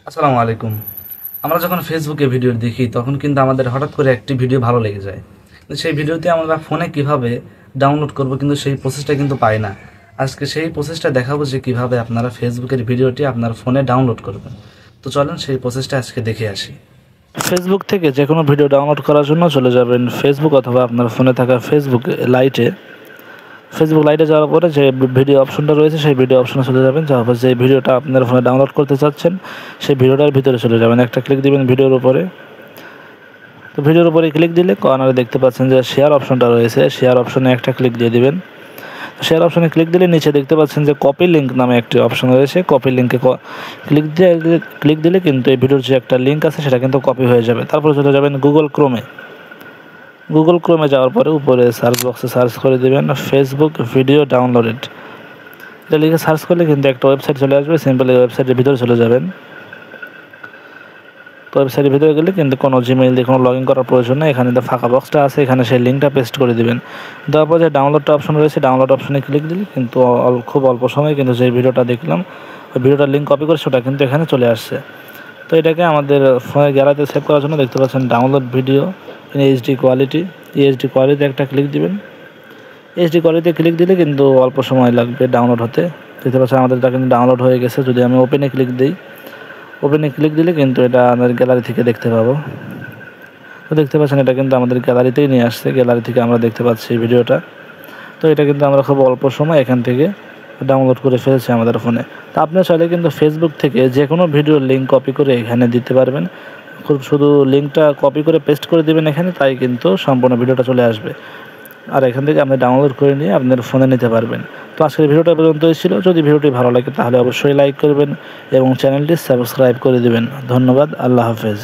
আসসালামু আলাইকুম। আমরা যখন ফেসবুকে ভিডিও দেখি তখন কিন্তু আমাদের হঠাৎ করে একটি ভিডিও ভালো লেগে যায়, কিন্তু সেই ভিডিওটি আমরা ফোনে কিভাবে ডাউনলোড করব কিন্তু সেই প্রসেসটা কিন্তু পাই না। আজকে সেই প্রসেসটা দেখাবো যে কিভাবে আপনারা ফেসবুকের ভিডিওটি আপনার ফোনে ডাউনলোড করবেন। তো চলেন সেই প্রসেসটা আজকে দেখে আসি। ফেসবুক থেকে যে কোনো ভিডিও ডাউনলোড করার জন্য চলে যাবেন ফেসবুক অথবা আপনার ফোনে থাকা ফেসবুক লাইটে যাওয়ার পরে যে ভিডিও অপশনটা রয়েছে সেই ভিডিও অপশনে চলে যাবেন। যাওয়ার পর যে ভিডিওটা আপনার ফোনে ডাউনলোড করতে চাচ্ছেন সেই ভিডিওটার ভিতরে চলে যাবেন, একটা ক্লিক দিবেন ভিডিওর উপরে। তো ভিডিওর উপরে ক্লিক দিলে কর্নারে দেখতে পাচ্ছেন যে শেয়ার অপশনটা রয়েছে, শেয়ার অপশনে একটা ক্লিক দিয়ে দিবেন। শেয়ার অপশনে ক্লিক দিলে নিচে দেখতে পাচ্ছেন যে কপি লিঙ্ক নামে একটি অপশন রয়েছে, কপি লিঙ্কে ক্লিক দিলে কিন্তু এই ভিডিওর যে একটা লিঙ্ক আছে সেটা কিন্তু কপি হয়ে যাবে। তারপরে চলে যাবেন গুগল ক্রোমে যাওয়ার পরে উপরে সার্চ বক্সে সার্চ করে দেবেন ফেসবুক ভিডিও ডাউনলোডেড। এটা লিখে সার্চ করলে কিন্তু একটা ওয়েবসাইট চলে আসবে। সিম্পলি ওয়েবসাইটের ভিতরে চলে যাবেন। তো ওয়েবসাইটের ভিতরে গেলে কিন্তু কোনো জিমেইল দিয়ে কোনো লগ ইন করার প্রয়োজন নেই। এখানে যে ফাঁকা বক্সটা আছে এখানে সেই লিঙ্কটা পেস্ট করে দিবেন। দেওয়ার পর যে ডাউনলোডটা অপশন রয়েছে ডাউনলোড অপশনে ক্লিক দিলে কিন্তু খুব অল্প সময়ে কিন্তু যে ভিডিওটা দেখলাম ওই ভিডিওটার লিঙ্ক কপি করে সেটা কিন্তু এখানে চলে আসছে। তো এটাকে আমাদের ফোনের গ্যালারিতে সেভ করার জন্য দেখতে পাচ্ছেন download video in HD quality একটা ক্লিক দিবেন। এইচডি কোয়ালিটিতে ক্লিক দিলে কিন্তু অল্প সময় লাগবে ডাউনলোড হতে। দেখতে পাচ্ছেন আমাদেরটা কিন্তু ডাউনলোড হয়ে গেছে। যদি আমি ওপেনে ক্লিক দিলে কিন্তু এটা আমাদের গ্যালারি থেকে দেখতে পাবো। তো দেখতে পাচ্ছেন এটা কিন্তু আমাদের গ্যালারিতেই নিয়ে আসছে, গ্যালারি থেকে আমরা দেখতে পাচ্ছি ভিডিওটা। তো এটা কিন্তু আমরা খুব অল্প সময় এখান থেকে ডাউনলোড করে ফেলছি আমাদের ফোনে। তো আপনি চাইলে কিন্তু ফেসবুক থেকে যে কোনো ভিডিওর লিঙ্ক কপি করে এখানে দিতে পারবেন। শুধু লিঙ্কটা কপি করে পেস্ট করে দেবেন এখানে, তাই কিন্তু সম্পূর্ণ ভিডিওটা চলে আসবে। আর এখান থেকে আপনি ডাউনলোড করে নিয়ে আপনার ফোনে নিতে পারবেন। তো আজকের ভিডিওটা পর্যন্তই ছিল। যদি ভিডিওটি ভালো লাগে তাহলে অবশ্যই লাইক করবেন এবং চ্যানেলটি সাবস্ক্রাইব করে দেবেন। ধন্যবাদ। আল্লাহ হাফেজ।